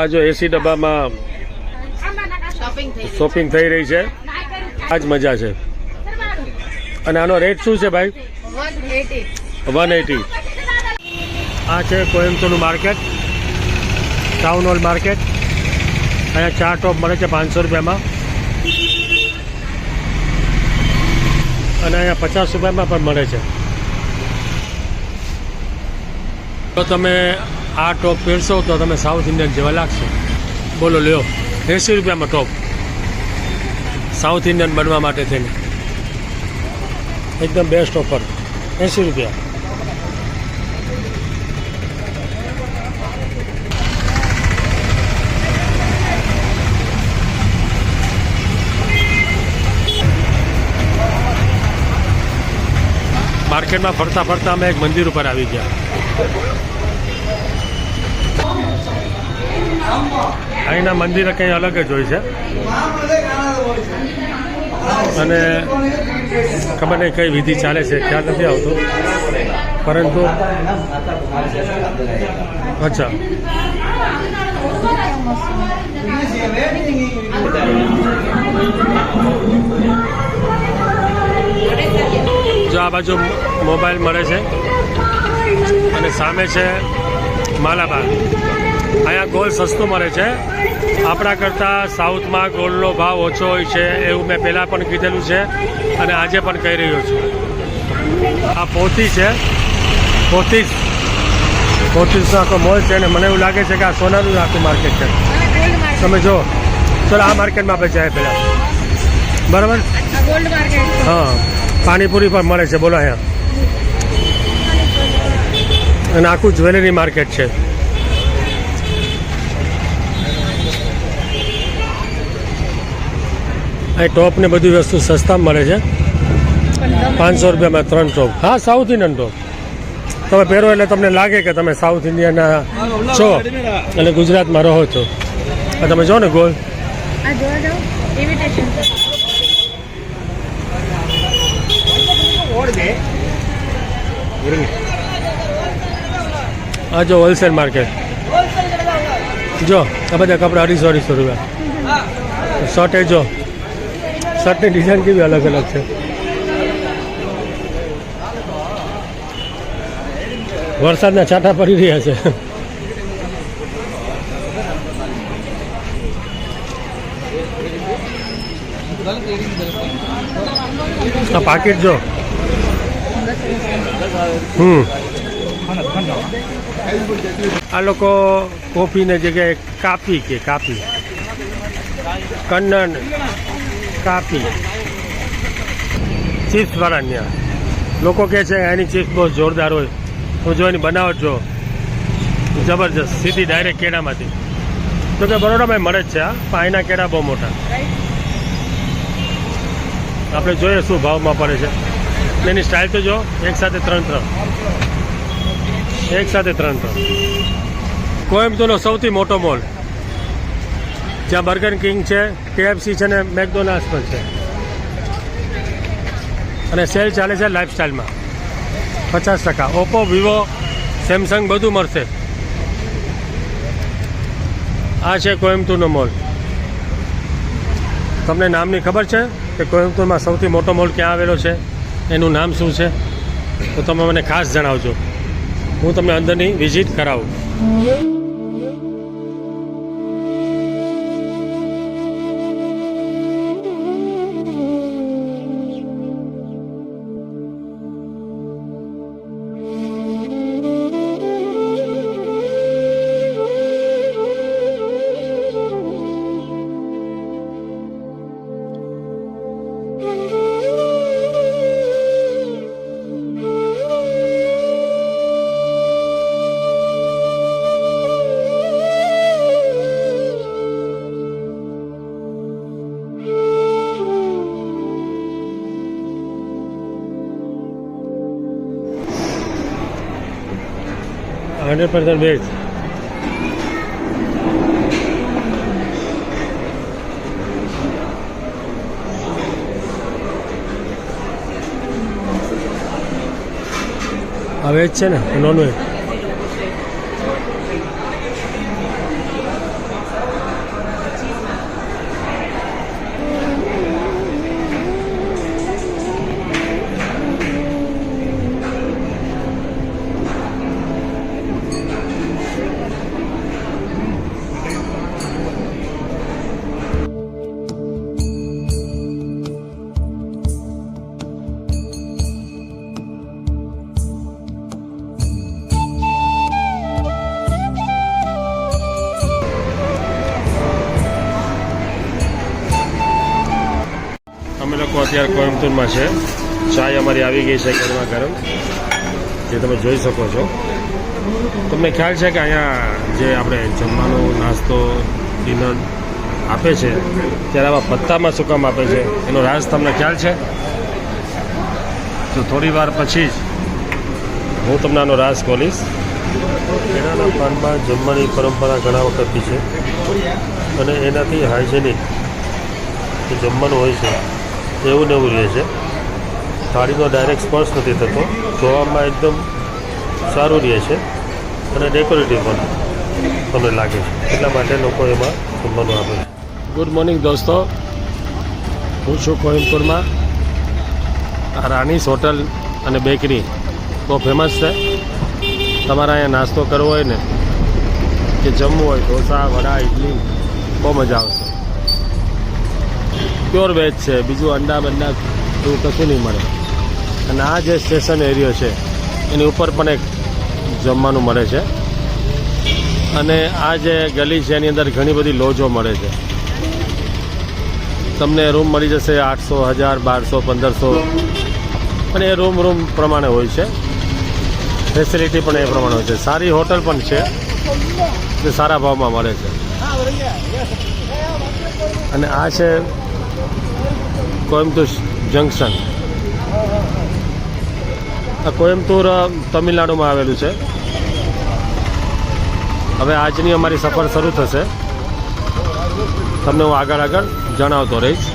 આ જો એસી ડબ્બામાં શોપિંગ થઈ રહી છે, આ જ મજા છે. અને આનો રેટ શું છે ભાઈ? 180. આ છે કોયમ્બતુરનું માર્કેટ, ટાઉન હોલ માર્કેટ. અહીંયા 4 ટોપ મળે છે 500 રૂપિયામાં, અને અહીંયા 50 રૂપિયામાં પણ મળે છે. તો તમે આ ટોપ પહેરશો તો તમે સાઉથ ઇન્ડિયન જેવા લાગશો. બોલો લ્યો, 80 રૂપિયામાં ટોપ, સાઉથ ઇન્ડિયન બનવા માટે થઈને એકદમ બેસ્ટ ઓફર, 80 રૂપિયા. માર્કેટમાં ફરતા ફરતા અમે એક મંદિર ઉપર આવી ગયા. અહીંના મંદિર કંઈ અલગ જ હોય છે, અને ખબર નહીં કઈ વિધિ ચાલે છે, ખ્યાલ નથી આવતો, પરંતુ અચ્છા. જો આ બાજુ મોબાઈલ મળે છે, અને સામે છે માલાબાર. અહીંયા ગોલ્ડ સસ્તું મળે છે. આપણા કરતાં સાઉથમાં ગોલ્ડનો ભાવ ઓછો હોય છે, એવું મેં પહેલાં પણ કીધેલું છે અને આજે પણ કહી રહ્યો છું. આ પોથી છે, પોથીસનો આખો મોલ છે, અને મને એવું લાગે છે કે આ સોનાનું આખું માર્કેટ છે. તમે જો, ચલો આ માર્કેટમાં આપણે જાય પહેલાં, બરાબર? હા, પાણીપુરી પણ મળે છે, બોલો અહીંયા. અને આખું જ્વેલરી માર્કેટ છે. અહીં ટોપ ને બધી વસ્તુ સસ્તા મળે છે, 500 રૂપિયામાં 3 ટોપ. હા, સાઉથ ઇન્ડિયન ટોપ. તમે પહેરો એટલે તમને લાગે કે તમે સાઉથ ઇન્ડિયનના છો અને ગુજરાતમાં રહો છો. તમે જો ને ગોલ્ડ, આ જો હોલસેલ માર્કેટ. જો આ બધા કપડા 250 રૂપિયા. શર્ટ એ જો, શર્ટની ડિઝાઇન કેવી અલગ અલગ છે. વરસાદના છાંટા પડી રહ્યા છે. આ પાકીટ જો, આ લોકો કોફીને જગ્યાએ કાપી કે કાપી, કન્નન કાપી. ચિપ્સ વાળા ત્યાં લોકો કહે છે એની ચિપ્સ બહુ જોરદાર હોય. તો જો એની બનાવટ જો જબરજસ્ત, સીધી ડાયરેક્ટ કેળામાંથી. તો કે બરોડામાં મળે જ છે. આ પાણીના કેળા બહુ મોટા. આપણે જોઈએ શું ભાવમાં પડે છે. એની સ્ટાઇલ તો જો, એક સાથે ત્રણ. કોયમ્બતુરનો સૌથી મોટો મોલ, જ્યાં બર્ગર કિંગ છે, KFC છે ને મેકડોનાલ્ડ્સ પણ છે. અને સેલ ચાલે છે લાઈફસ્ટાઈલમાં 50%. ઓપ્પો, વિવો, સેમસંગ બધું મળશે. આ છે કોયમ્બતુરનો મોલ. તમને નામની ખબર છે કે કોયમ્બતુરમાં સૌથી મોટો મોલ ક્યાં આવેલો છે? એનું નામ શું છે? તો તમે મને ખાસ જણાવજો, હું તમને અંદરની વિઝિટ કરાવું. Hundred percent veg. આ વેજ છે ને, નોન વેજ. અત્યારે કોઈમ્બતુરમાં છે. ચાય અમારી આવી ગઈ છે ગરમા ગરમ, જે તમે જોઈ શકો છો. તમને ખ્યાલ છે કે અહીંયા જે આપણે જમવાનો નાસ્તો ડિનર આપે છે ત્યારે આવા પત્તામાં શું કામ આપે છે એનો રાજ તમને ખ્યાલ છે? તો થોડી વાર પછી જ હું તમને આનો રાજ ખોલીશ. કેળાના પાનમાં જમવાની પરંપરા ઘણા વખતથી છે અને એનાથી હાઇજેનિક જે જમવાનું હોય છે એવું ને એવું રહે છે. થાળીનો ડાયરેક્ટ સ્પર્શ નથી થતો, જોવામાં એકદમ સારું રહે છે અને ડેકોરેટિવ પણ તમને લાગે છે, એટલા માટે લોકો એમાં જમવાનું આપે છે. ગુડ મોર્નિંગ દોસ્તો, હું છું કોઈમ્બતુરમાં. આ રાનીસ હોટલ અને બેકરી બહુ ફેમસ છે. તમારા અહીંયા નાસ્તો કરવો હોય ને કે જમવું હોય, ઢોસા, વડા, ઇડલી, બહુ મજા આવશે. પ્યોર વેજ છે, બીજું અંડા બંડા એવું કશું નહીં મળે. અને આ જે સ્ટેશન એરિયો છે એની ઉપર પણ એક જમવાનું મળે છે. અને આ જે ગલી છે એની અંદર ઘણી બધી લોજો મળે છે. તમને રૂમ મળી જશે 800, 1000, 1200, 1500, અને એ રૂમ પ્રમાણે હોય છે. ફેસિલિટી પણ એ પ્રમાણે હોય છે. સારી હોટલ પણ છે જે સારા ભાવમાં મળે છે. અને આ છે કોઈમ્બતુર જંકશન. આ કોઈમ્બતુર તમિલનાડુમાં આવેલું છે. હવે આજની અમારી સફર શરૂ થશે, તમને હું આગળ જણાવતો રહીશ.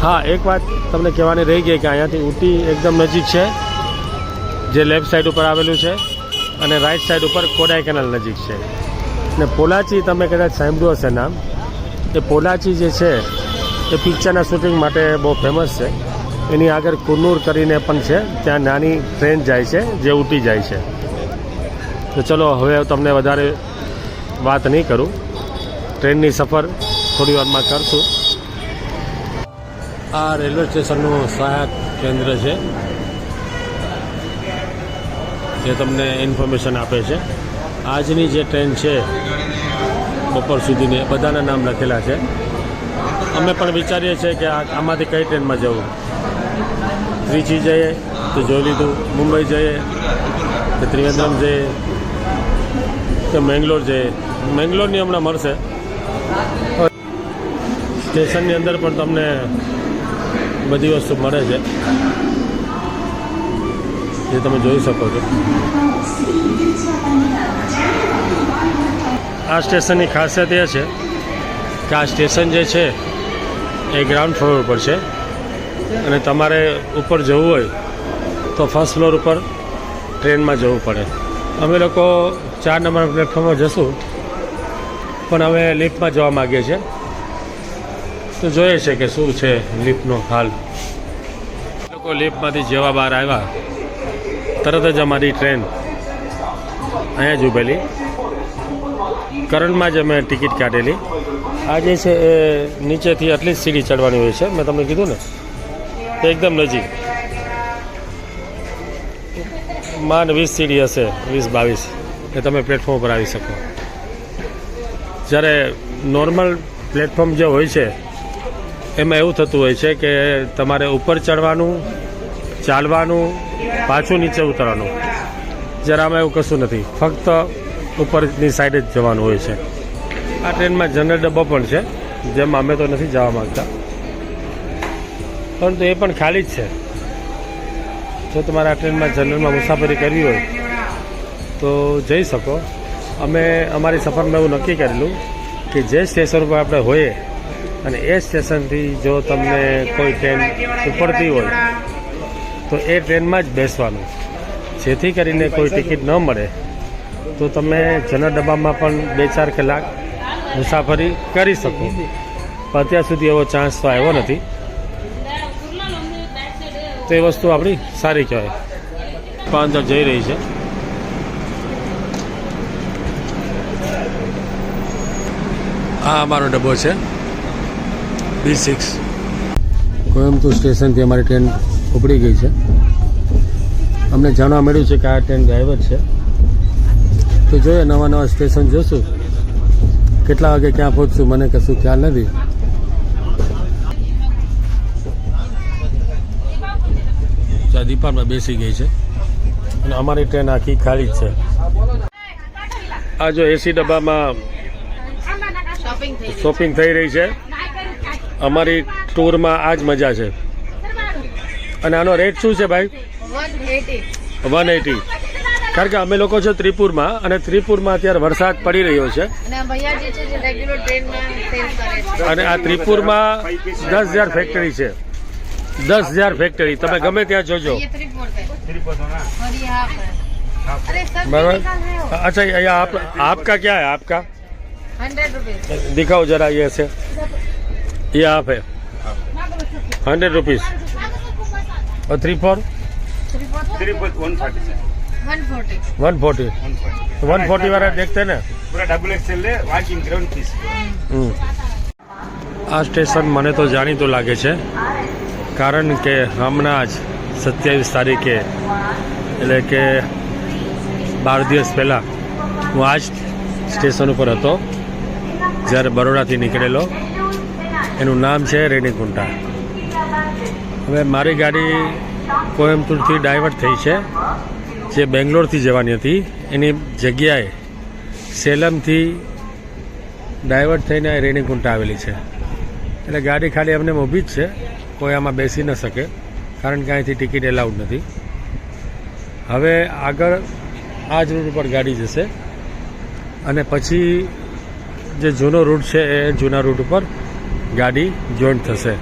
હા, એક વાત તમને કહેવાની રહી ગઈ કે અહીંયાથી ઊટી એકદમ નજીક છે, જે લેફ્ટ સાઈડ ઉપર આવેલું છે, અને રાઈટ સાઈડ ઉપર કોડાઈકેનાલ નજીક છે. ને પોલાચી તમે કદાચ સાંભળ્યું હશે નામ. એ પોલાચી જે છે એ પિક્ચરના શૂટિંગ માટે બહુ ફેમસ છે. એની આગળ કુન્નૂર કરીને પણ છે, ત્યાં નાની ટ્રેન જાય છે જે ઊટી જાય છે. તો ચલો હવે તમને વધારે વાત નહીં કરું, ટ્રેનની સફર થોડી વારમાં કરશું. આ રેલવે સ્ટેશનનું સહાયક કેન્દ્ર છે જે તમને ઇન્ફોર્મેશન આપે છે. આજની જે ટ્રેન છે બપોર સુધીની, બધાના નામ લખેલા છે. અમે પણ વિચારીએ છીએ કે આમાંથી કઈ ટ્રેનમાં જવું. ત્રિચી જઈએ તો જોઈ લીધું, મુંબઈ જઈએ કે ત્રિવેન્દ્રમ જઈએ કે મેંગ્લોર જઈએ. મેંગ્લોરની હમણાં મળશે. સ્ટેશનની અંદર પણ તમને બધી વસ્તુ મળે છે જે તમે જોઈ શકો છો. આ સ્ટેશનની ખાસિયત એ છે કે આ સ્ટેશન જે છે એ ગ્રાઉન્ડ ફ્લોર ઉપર છે, અને તમારે ઉપર જવું હોય તો ફર્સ્ટ ફ્લોર ઉપર ટ્રેનમાં જવું પડે. અમે લોકો 4 નંબર પ્લેટફોર્મમાં જશું, પણ હવે લિફ્ટમાં જવા માગીએ છીએ. તો જોઈએ છે કે શું છે લિફ્ટનો હાલ. લોકો લિફ્ટમાંથી જેવા બહાર આવ્યા તરત જ અમારી ટ્રેન અહીંયા જ ઊભેલી. કરણમાં જ અમે ટિકિટ કાઢેલી. આ જે છે એ નીચેથી આટલી જ સીડી ચડવાની હોય છે, મેં તમને કીધું ને, તો એકદમ નજીક. માંડ 20 સીડી હશે, 20-22, એ તમે પ્લેટફોર્મ ઉપર આવી શકો. જ્યારે નોર્મલ પ્લેટફોર્મ જે હોય છે એમાં એવું થતું હોય છે કે તમારે ઉપર ચડવાનું, ચાલવાનું, પાછું નીચે ઉતરવાનું. જ્યારે આમાં એવું કશું નથી, ફક્ત ઉપરની સાઈડ જ જવાનું હોય છે. આ ટ્રેનમાં જનરલ ડબ્બો પણ છે, જેમાં અમે તો નથી જવા માગતા, પરંતુ એ પણ ખાલી જ છે. જો તમારે આ ટ્રેનમાં જનરલમાં મુસાફરી કરવી હોય તો જઈ શકો. અમે અમારી સફરમાં એવું નક્કી કરેલું કે જે સ્ટેશન ઉપર આપણે હોઈએ અને એ સ્ટેશનથી જો તમને કોઈ ટ્રેન ઉપડતી હોય તો એ ટ્રેનમાં જ બેસવાનું, જેથી કરીને કોઈ ટિકિટ ન મળે તો તમે જનરલ ડબ્બામાં પણ 2-4 કલાક મુસાફરી કરી શકો. પણ અત્યાર સુધી એવો ચાન્સ તો આવ્યો નથી, તો એ વસ્તુ આપણી સારી કહેવાય. પણ અંદર જઈ રહી છે. આ અમારો ડબ્બો છે B6. કોઈમ્બતુર સ્ટેશનથી અમારી ટ્રેન ઉપડી ગઈ છે. અમને જાણવા મળ્યું છે કે આ ટ્રેન ડ્રાઈવર છે. તો જોઈએ, નવા સ્ટેશન જોશું. કેટલા વાગે ક્યાં પહોંચશું મને કશું ખ્યાલ નથી. બધા ડિપાર્ટમાં બેસી ગઈ છે અને અમારી ટ્રેન આખી ખાલી જ છે. આ જો એસી ડબ્બામાં શોપિંગ થઈ રહી છે. અમારી ટૂરમાં આ જ મજા છે. અને આનો રેટ શું છે ભાઈ? 180. કારણ કે અમે લોકો છે ત્રિપુરમાં, અને ત્રિપુરમાં અત્યારે વરસાદ પડી રહ્યો છે અને આ ત્રિપુરમાં 10,000 ફેક્ટરી છે. 10,000 ફેક્ટરી તમે ગમે ત્યાં જોજો. बराबर. अच्छा ये आपका क्या है? आपका 100 रुपीज. दिखाओ जरा ये से. ये आप है 100 रुपीज. और 3/4 140 वाला देखते ना. पूरा डबल एक्सएल है वॉकिंग ग्राउंड पीस. આ સ્ટેશન મને તો જાણીતું લાગે છે, કારણ કે હમણાં જ 27 તારીખે એટલે કે 12 દિવસ પહેલાં હું આ જ સ્ટેશન ઉપર હતો જ્યારે બરોડાથી નીકળેલો. એનું નામ છે રેણીકુંટા. હવે મારી ગાડી કોયમ્બતુરથી ડાયવર્ટ થઈ છે, જે બેંગ્લોરથી જવાની હતી એની જગ્યાએ સેલમથી ડાયવર્ટ થઈને રેણીકુંટા આવેલી છે. એટલે ગાડી ખાલી અમને ઊભી જ છે, કોઈ આમાં બેસી ન શકે કારણ કે અહીંથી ટિકિટ એલાઉડ નથી. હવે આગળ આ જ રૂટ ઉપર ગાડી જશે અને પછી જે જૂનો રૂટ છે એ જૂના રૂટ ઉપર ગાડી જોઈન્ટ થશે.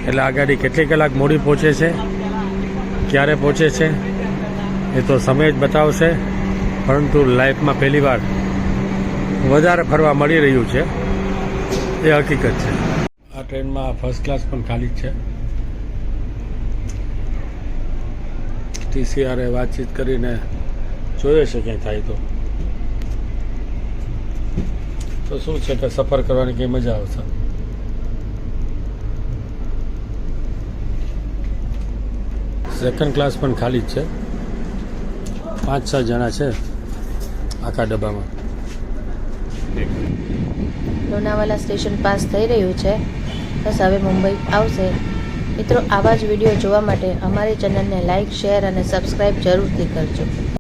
એટલે આ ગાડી કેટલી કલાક મોડી પહોંચે છે, ક્યારે પહોંચે છે એ તો સમય જ બતાવશે, પરંતુ લાઈફમાં પહેલીવાર વધારે ફરવા મળી રહ્યું છે એ હકીકત છે. આ ટ્રેનમાં ફર્સ્ટ ક્લાસ પણ ખાલી જ છે. ટીસીઆરે વાતચીત કરીને જોઈએ છે ક્યાંય થાય તો શું છે કે સફર કરવાની કંઈ મજા આવશે. સેકન્ડ ક્લાસ પણ ખાલી જ છે. 5-6 જણા છે આખા ડબ્બામાં. લોનાવાલા સ્ટેશન પાસ થઈ રહ્યું છે, બસ હવે મુંબઈ આવશે. મિત્રો, આવા જ વિડીયો જોવા માટે અમારી ચેનલને લાઇક, શેર અને સબસ્ક્રાઈબ જરૂરથી કરજો.